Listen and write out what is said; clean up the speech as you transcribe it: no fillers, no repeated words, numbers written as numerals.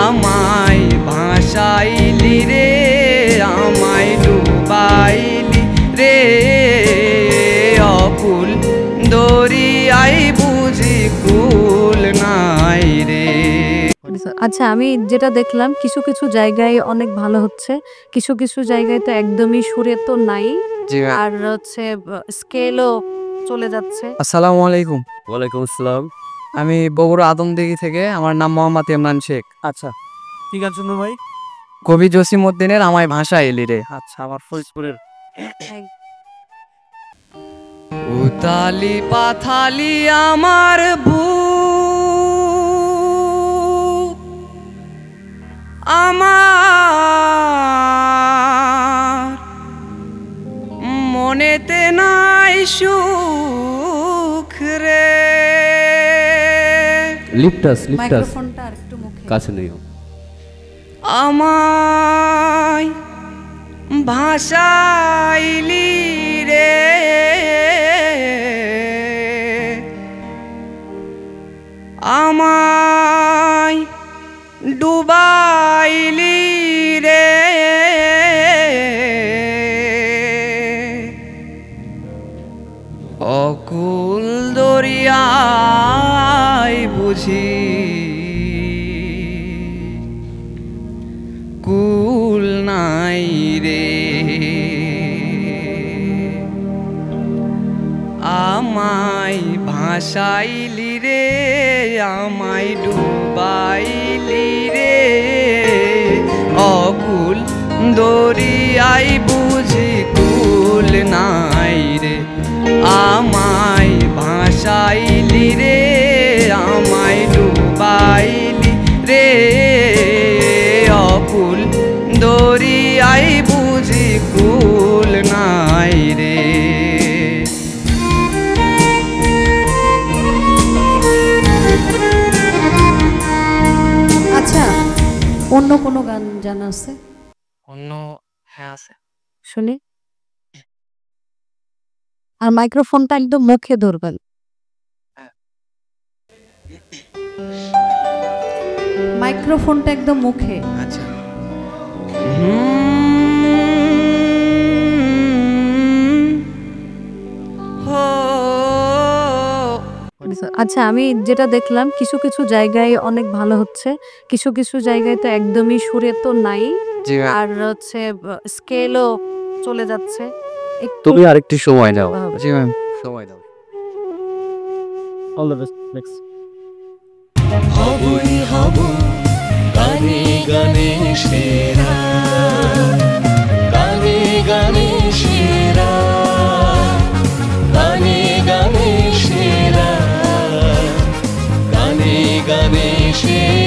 আমায় ভাসাইলি রে, আমায় ডুবাইলি রে, অকুল দরিয়াই বুঝি কুল নাই রে। আচ্ছা, আমি যেটা দেখলাম কিছু কিছু জায়গায় অনেক ভালো হচ্ছে, কিছু কিছু জায়গায় তো একদমই সুরে তো নাই, আর হচ্ছে স্কেলও চলে যাচ্ছে। আসসালামু আলাইকুম। ওয়ালাইকুম আসসালাম। আমি বগুড়া আদমদিঘি থেকে, আমার নাম মোহাম্মদ ইমরান শেখ। আচ্ছা, ঠিক আছে ভাই। কবি জসিম উদ্দিনের আমায় ভাসাইলি রে। আচ্ছা, আমার ফরিদপুরের উতালি পাথালি আমার বুক, আমার মনেতে নাই সুখ রে। মাইক্রোফোনটা আর একটু মুখে কাছে নেই। আমায় ভাসাইলি রে, আমায় ডুবাইলি রে, অকুল দরিয়ায় বুঝি কুল নাই রে। আমায় ভাসাইলি রে, আমায় ডুবাইলি রে, অকুল দরিয়ায় বুঝি কুল নাই রে। আমায় ভাসাইলি রে, আমায় ডুবাইলি রে, অকুল দরিয়ায় বুঝি কুল নাই রে। আচ্ছা, অন্য কোনো গান জানা আছে? অন্য? হ্যাঁ আছে, শুনি। আর মাইক্রোফোনটা একদম মুখে ধরবেন। মাইক্রোফোনটা একদম মুখে। আচ্ছা। আচ্ছা, আমি যেটা দেখলাম কিছু কিছু জায়গায় অনেক ভালো হচ্ছে, কিছু কিছু জায়গায় তো একদমই সুরে তো নাই, আর হচ্ছে স্কেলও চলে যাচ্ছে। তুমি আরেকটু সময় নাও। জি ম্যাম, সময় দাও। All the best. নেক্সট। হবই হব গানে গানে সেরা, গানে গানে সেরা, গানে গানে সেরা, গানে গানে সেরা।